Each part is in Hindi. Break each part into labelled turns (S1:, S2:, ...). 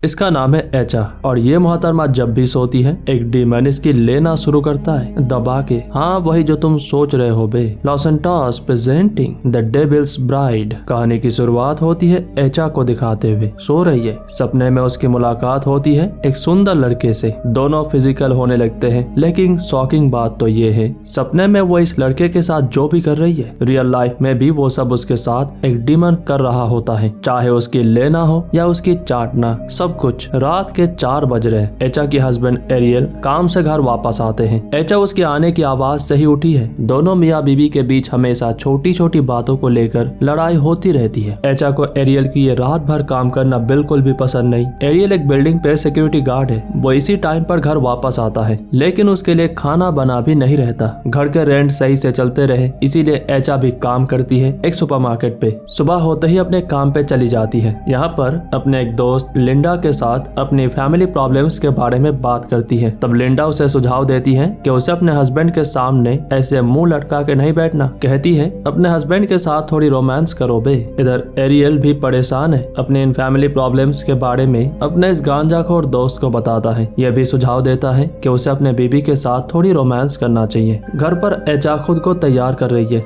S1: इसका नाम है एचा और ये मोहतरमा जब भी सोती है एक डीमन इसकी लेना शुरू करता है दबा के। हाँ वही जो तुम सोच रहे हो बे। लॉस एंटोस प्रेजेंटिंग द डेविल्स ब्राइड। कहानी की शुरुआत होती है एचा को दिखाते हुए सो रही है। सपने में उसकी मुलाकात होती है एक सुंदर लड़के से। दोनों फिजिकल होने लगते हैं, लेकिन शॉकिंग बात तो ये है सपने में वो इस लड़के के साथ जो भी कर रही है रियल लाइफ में भी वो सब उसके साथ एक डीमन कर रहा होता है। चाहे उसकी लेना हो या उसकी चाटना, सब कुछ। रात के 4 बज रहे। एचा की हस्बैंड एरियल काम से घर वापस आते हैं। एचा उसके आने की आवाज से ही उठी है। दोनों मियाँ बीवी के बीच हमेशा छोटी छोटी बातों को लेकर लड़ाई होती रहती है। एचा को एरियल की ये रात भर काम करना बिल्कुल भी पसंद नहीं। एरियल एक बिल्डिंग पे सिक्योरिटी गार्ड है। वो इसी टाइम पर घर वापस आता है, लेकिन उसके लिए खाना बना भी नहीं रहता। घर के रेंट सही से चलते रहे, इसीलिए एचा भी काम करती है एक सुपरमार्केट पे। सुबह होते ही अपने काम पे चली जाती है। यहाँ पर अपने एक दोस्त लिंडा के साथ अपनी फैमिली प्रॉब्लम्स के बारे में बात करती है। तब लिंडा उसे सुझाव देती है कि उसे अपने हस्बैंड के सामने ऐसे मुंह लटका के नहीं बैठना। कहती है अपने हस्बैंड के साथ थोड़ी रोमांस करो बे। इधर एरियल भी परेशान है। अपने इन फैमिली प्रॉब्लम्स के बारे में अपने इस गांजाखोर दोस्त को बताता है। यह भी सुझाव देता है कि उसे अपने बीवी के साथ थोड़ी रोमांस करना चाहिए। घर पर एचा खुद को तैयार कर रही है।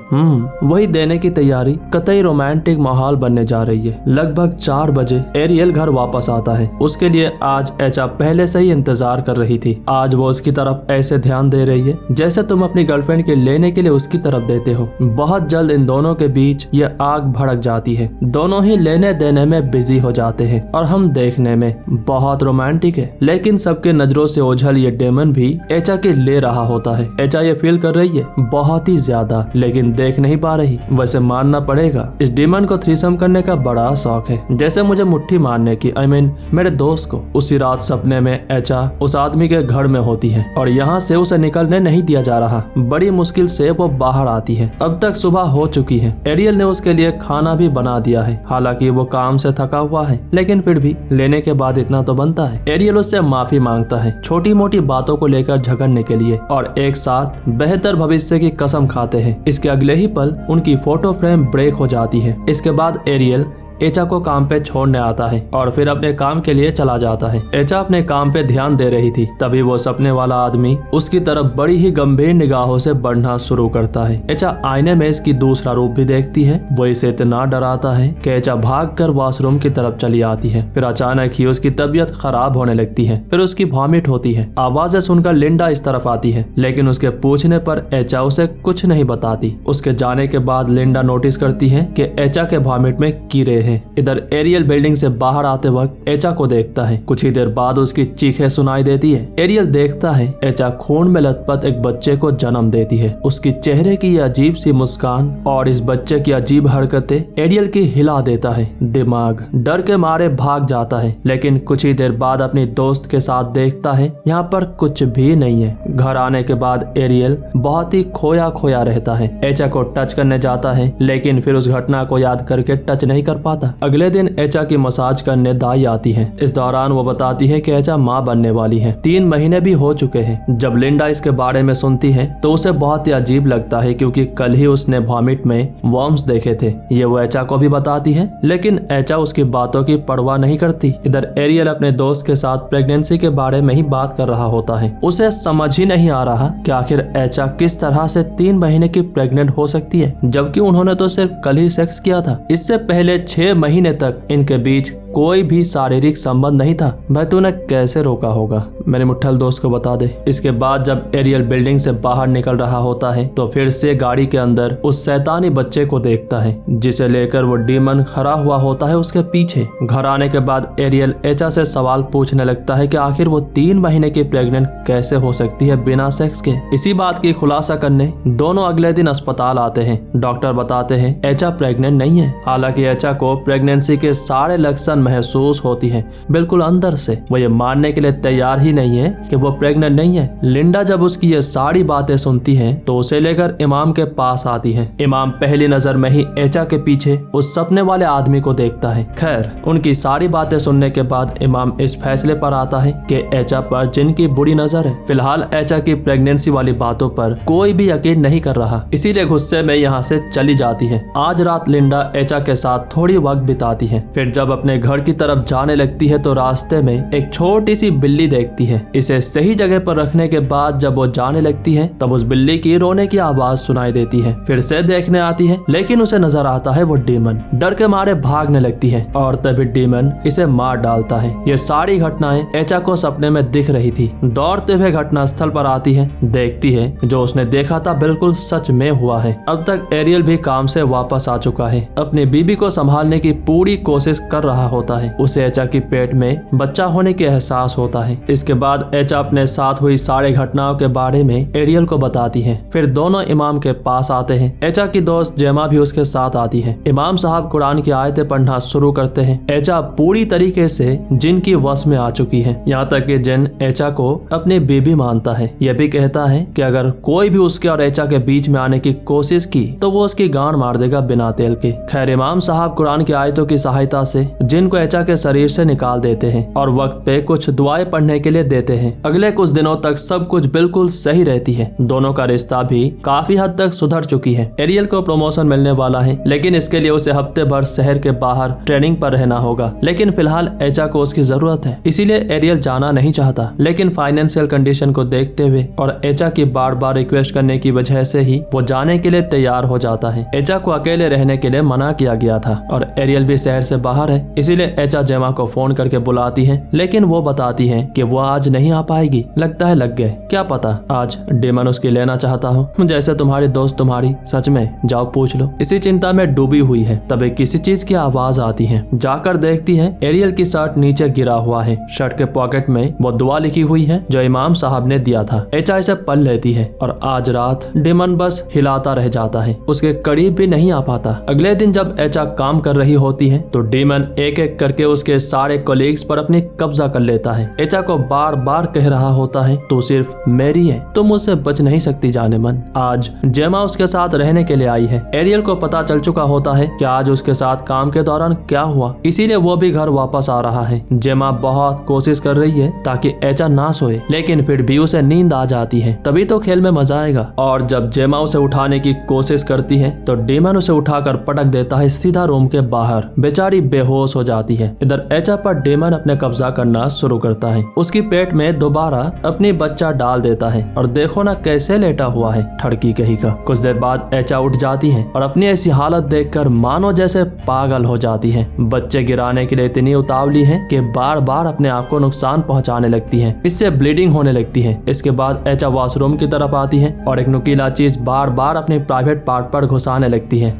S1: वही देने की तैयारी। कतई रोमांटिक माहौल बनने जा रही है। लगभग 4 बजे एरियल घर वापस आता है। उसके लिए आज एचा पहले से ही इंतजार कर रही थी। आज वो उसकी तरफ ऐसे ध्यान दे रही है जैसे तुम अपनी गर्लफ्रेंड के लेने के लिए उसकी तरफ देते हो। बहुत जल्द इन दोनों के बीच ये आग भड़क जाती है। दोनों ही लेने देने में बिजी हो जाते हैं और हम देखने में बहुत रोमांटिक है, लेकिन सबके नजरों से ओझल ये डेमन भी एचा के ले रहा होता है। एचा ये फील कर रही है बहुत ही ज्यादा, लेकिन देख नहीं पा रही। वैसे मानना पड़ेगा इस डेमन को थ्रीसम करने का बड़ा शौक है, जैसे मुझे मुट्ठी मारने की। मेरे दोस्त को। उसी रात सपने में एचा उस आदमी के घर में होती है और यहाँ से उसे निकलने नहीं दिया जा रहा। बड़ी मुश्किल से वो बाहर आती है। अब तक सुबह हो चुकी है। एरियल ने उसके लिए खाना भी बना दिया है। हालांकि वो काम से थका हुआ है, लेकिन फिर भी लेने के बाद इतना तो बनता है। एरियल उससे माफी मांगता है छोटी मोटी बातों को लेकर झगड़ने के लिए और एक साथ बेहतर भविष्य की कसम खाते हैं। इसके अगले ही पल उनकी फोटो फ्रेम ब्रेक हो जाती है। इसके बाद एरियल एचा को काम पे छोड़ने आता है और फिर अपने काम के लिए चला जाता है। एचा अपने काम पे ध्यान दे रही थी, तभी वो सपने वाला आदमी उसकी तरफ बड़ी ही गंभीर निगाहों से बढ़ना शुरू करता है। एचा आईने में इसकी दूसरा रूप भी देखती है। वो इसे इतना डराता है कि एचा भागकर वॉशरूम की तरफ चली आती है। फिर अचानक ही उसकी तबीयत खराब होने लगती है। फिर उसकी वॉमिट होती है। आवाजें सुनकर लिंडा इस तरफ आती है, लेकिन उसके पूछने पर एचा उसे कुछ नहीं बताती। उसके जाने के बाद लिंडा नोटिस करती है कि एचा के वॉमिट में कीड़े हैं। इधर एरियल बिल्डिंग से बाहर आते वक्त एचा को देखता है। कुछ ही देर बाद उसकी चीखें सुनाई देती है। एरियल देखता है एचा खून में लथपथ एक बच्चे को जन्म देती है। उसकी चेहरे की अजीब सी मुस्कान और इस बच्चे की अजीब हरकतें एरियल की हिला देता है। दिमाग डर के मारे भाग जाता है, लेकिन कुछ ही देर बाद अपनी दोस्त के साथ देखता है यहाँ पर कुछ भी नहीं है। घर आने के बाद एरियल बहुत ही खोया खोया रहता है। एचा को टच करने जाता है, लेकिन फिर उस घटना को याद करके टच नहीं कर पाता। अगले दिन एचा की मसाज करने दाई आती है। इस दौरान वो बताती है कि एचा माँ बनने वाली है। 3 महीने भी हो चुके हैं। जब लिंडा इसके बारे में सुनती है तो उसे बहुत ही अजीब लगता है, क्योंकि कल ही उसने वॉमिट में वर्म्स देखे थे। ये वो एचा को भी बताती है, लेकिन एचा उसकी बातों की परवाह नहीं करती। इधर एरियल अपने दोस्त के साथ प्रेगनेंसी के बारे में ही बात कर रहा होता है। उसे समझ ही नहीं आ रहा कि आखिर एचा किस तरह से 3 महीने की प्रेग्नेंट हो सकती है, जबकि उन्होंने तो सिर्फ कल ही सेक्स किया था। इससे पहले 6 महीने तक इनके बीच कोई भी शारीरिक संबंध नहीं था। भाई तूने कैसे रोका होगा, मेरे मुट्ठल दोस्त को बता दे। इसके बाद जब एरियल बिल्डिंग से बाहर निकल रहा होता है तो फिर से गाड़ी के अंदर उस शैतानी बच्चे को देखता है, जिसे लेकर वो डीमन खड़ा हुआ होता है उसके पीछे। घर आने के बाद एरियल एचा से सवाल पूछने लगता है कि आखिर वो 3 महीने की प्रेग्नेंट कैसे हो सकती है बिना सेक्स के। इसी बात की खुलासा करने दोनों अगले दिन अस्पताल आते हैं। डॉक्टर बताते हैं एचा प्रेग्नेंट नहीं है। हालांकि एचा को प्रेगनेंसी के सारे लक्षण महसूस होती है, बिल्कुल अंदर से। वो ये मानने के लिए तैयार ही नहीं है कि वो प्रेग्नेंट नहीं है। लिंडा जब उसकी ये सारी बातें सुनती है तो उसे लेकर इमाम के पास आती है। इमाम पहली नजर में ही एचा के पीछे उस सपने वाले आदमी को देखता है। खैर, उनकी सारी बातें सुनने के बाद इमाम इस फैसले पर आता है कि एचा पर जिनकी बुरी नजर है। फिलहाल एचा की प्रेगनेंसी वाली बातों पर कोई भी यकीन नहीं कर रहा, इसीलिए गुस्से में यहाँ से चली जाती है। आज रात लिंडा एचा के साथ थोड़ी वक्त बिताती है। फिर जब अपने घर घर की तरफ जाने लगती है तो रास्ते में एक छोटी सी बिल्ली देखती है। इसे सही जगह पर रखने के बाद जब वो जाने लगती है तब उस बिल्ली की रोने की आवाज सुनाई देती है। फिर से देखने आती है लेकिन उसे नजर आता है वो डीमन। डर के मारे भागने लगती है और तभी डीमन इसे मार डालता है। ये सारी घटनाएं एचा को सपने में दिख रही थी। दौड़ते हुए घटना स्थल पर आती है, देखती है जो उसने देखा था बिल्कुल सच में हुआ है। अब तक एरियल भी काम से वापस आ चुका है, अपनी बीबी को संभालने की पूरी कोशिश कर रहा होता है। उसे एचा की पेट में बच्चा होने के एहसास होता है। इसके बाद एचा अपने साथ हुई सारी घटनाओं के बारे में एरियल को बताती है। फिर दोनों इमाम के पास आते हैं। एचा की दोस्त जेमा भी उसके साथ आती है। इमाम साहब कुरान की आयतें पढ़ना शुरू करते हैं। एचा पूरी तरीके से जिन की वश में आ चुकी है, यहाँ तक कि जिन एचा को अपनी बीबी मानता है। यह भी कहता है कि अगर कोई भी उसके और एचा के बीच में आने की कोशिश की तो वो उसकी गांड मार देगा बिना तेल के। खैर इमाम साहब कुरान की आयतों की सहायता से जिन को एचा के शरीर से निकाल देते हैं और वक्त पे कुछ दुआएं पढ़ने के लिए देते हैं। अगले कुछ दिनों तक सब कुछ बिल्कुल सही रहती है। दोनों का रिश्ता भी काफी हद तक सुधर चुकी है। एरियल को प्रमोशन मिलने वाला है, लेकिन इसके लिए उसे हफ्ते भर शहर के बाहर ट्रेनिंग पर रहना होगा। लेकिन फिलहाल एचा को उसकी जरूरत है, इसीलिए एरियल जाना नहीं चाहता। लेकिन फाइनेंशियल कंडीशन को देखते हुए और एचा की बार बार रिक्वेस्ट करने की वजह से ही वो जाने के लिए तैयार हो जाता है। एचा को अकेले रहने के लिए मना किया गया था और एरियल भी शहर से बाहर है, इसीलिए एचा जेमा को फोन करके बुलाती है। लेकिन वो बताती है कि वो आज नहीं आ पाएगी। लगता है लग गए, क्या पता आज डीमन उसकी लेना चाहता हो। जैसे तुम्हारी दोस्त तुम्हारी, सच में जाओ पूछ लो। इसी चिंता में डूबी हुई है तभी किसी चीज की आवाज आती है। जाकर देखती है एरियल की शर्ट नीचे गिरा हुआ है। शर्ट के पॉकेट में वो दुआ लिखी हुई है जो इमाम साहब ने दिया था। एचा इसे पढ़ लेती है और आज रात डीमन बस हिलाता रह जाता है, उसके करीब भी नहीं आ पाता। अगले दिन जब एचा काम कर रही होती है तो डीमन एक एक करके उसके सारे कोलीग्स पर अपनी कब्जा कर लेता है। एचा को बार बार कह रहा होता है तू सिर्फ मेरी है, तुम मुझसे बच नहीं सकती जाने मन। आज जेमा उसके साथ रहने के लिए आई है। एरियल को पता चल चुका होता है कि आज उसके साथ काम के दौरान क्या हुआ, इसीलिए वो भी घर वापस आ रहा है। जेमा बहुत कोशिश कर रही है ताकि एचा ना सोए, लेकिन फिर भी उसे नींद आ जाती है। तभी तो खेल में मजा आएगा। और जब जेमा उसे उठाने की कोशिश करती है तो डीमन उसे उठाकर पटक देता है सीधा रूम के बाहर। बेचारी बेहोश हो जाती है। इधर एचा पर डीमन अपने कब्जा करना शुरू करता है। उसकी पेट में दोबारा अपनी बच्चा डाल देता है और देखो ना कैसे लेटा हुआ है, ठड़की कहीं का। कुछ देर बाद एचा उठ जाती है और अपनी ऐसी हालत देखकर मानो जैसे पागल हो जाती है। बच्चे गिराने के लिए इतनी उतावली है कि बार बार अपने आप को नुकसान पहुंचाने लगती है। इससे ब्लीडिंग होने लगती है। इसके बाद एचा वॉशरूम की तरफ आती है और एक नुकीला चीज बार बार अपने प्राइवेट पार्ट पर घुसाने लगती है।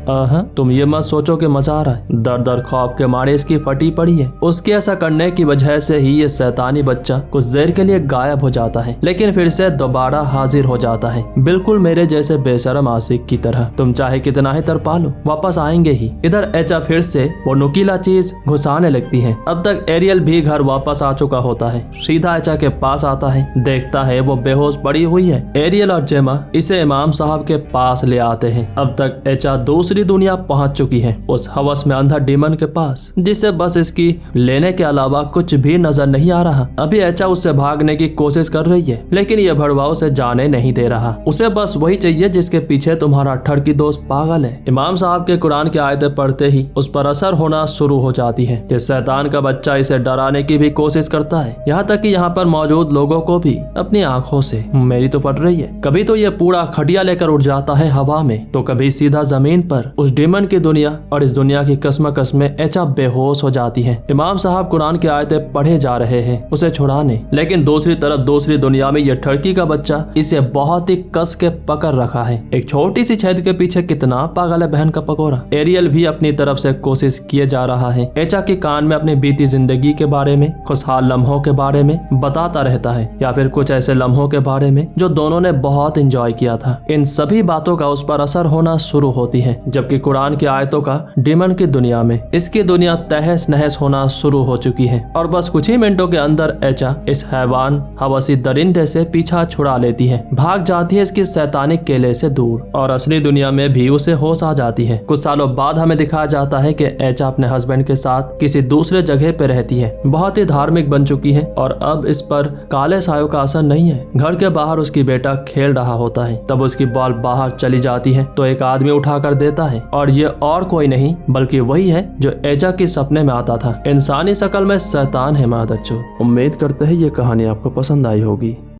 S1: तुम ये मत सोचो कि मजा आ रहा है, दर दर खौफ के मारे इसकी फटी पड़ी है। उसके ऐसा करने की वजह से ही ये शैतानी बच्चा कुछ देर के लिए गायब हो जाता है, लेकिन फिर से दोबारा हाजिर हो जाता है, बिल्कुल मेरे जैसे बेशरम आशिक की तरह। तुम चाहे कितना ही तरपा लो, वापस आएंगे ही। इधर एचा फिर से वो नुकीला चीज घुसाने लगती है। अब तक एरियल भी घर वापस आ चुका होता है। सीधा एचा के पास आता है, देखता है वो बेहोश पड़ी हुई है। एरियल और जेमा इसे इमाम साहब के पास ले आते हैं। अब तक एचा दूसरी दुनिया पहुंच चुकी है, उस हवस में अंधा डीमन के पास, जिसे बस इसकी लेने के अलावा कुछ भी नजर नहीं आ रहा। अभी एचा उससे भागने की कोशिश कर रही है, लेकिन ये भड़वा उसे जाने नहीं दे रहा। उसे बस वही चाहिए जिसके पीछे तुम्हारा ठड़की दोस्त पागल है। इमाम साहब के कुरान की आयतें पढ़ते ही उस पर असर होना शुरू हो जाती है। ये शैतान का बच्चा इसे डराने की भी कोशिश करता है, यहाँ तक कि यहाँ पर मौजूद लोगों को भी अपनी आंखों से मेरी तो पड़ रही है। कभी तो ये पूरा खटिया लेकर उड़ जाता है हवा में, तो कभी सीधा जमीन पर। उस डीमन की दुनिया और इस दुनिया की कसमकस में एचा बेहोश हो जाती है। इमाम साहब कुरान की आयतें पढ़े जा रहे हैं उसे छुड़ाने, लेकिन दूसरी तरफ दूसरी दुनिया में ये ठड़की का बच्चा इसे बहुत ही कस के पकड़ रखा है। एक छोटी सी छेद के पीछे कितना पागल है बहन का पकौड़ा। एरियल भी अपनी तरफ से कोशिश किए जा रहा है। एचा के कान में अपनी बीती जिंदगी के बारे में, खुशहाल लम्हों के बारे में बताता रहता है, या फिर कुछ ऐसे लम्हों के बारे में जो दोनों ने बहुत एंजॉय किया था। इन सभी बातों का उस पर असर होना शुरू होती है, जबकि कुरान की आयतों का डीमन की दुनिया में इसकी दुनिया तहस नहस होना शुरू हो चुकी है। और बस कुछ ही मिनटों के अंदर एचा इस हैवान हवसी दरिंदे से पीछा छुड़ा लेती है, भाग जाती है इसकी शैतानिक केले से दूर, और असली दुनिया में भी उसे होश आ जाती है। कुछ सालों बाद हमें दिखाया जाता है कि एचा अपने हस्बैंड के साथ किसी दूसरे जगह पे रहती है, बहुत ही धार्मिक बन चुकी है और अब इस पर काले सायों का असर नहीं है। घर के बाहर उसकी बेटा खेल रहा होता है, तब उसकी बॉल बाहर चली जाती है तो एक आदमी उठा कर देता है, और ये और कोई नहीं बल्कि वही है जो एचा की सपने सपने में आता था। इंसानी शक्ल में शैतान है मादरचोद। उम्मीद करते हैं ये कहानी आपको पसंद आई होगी।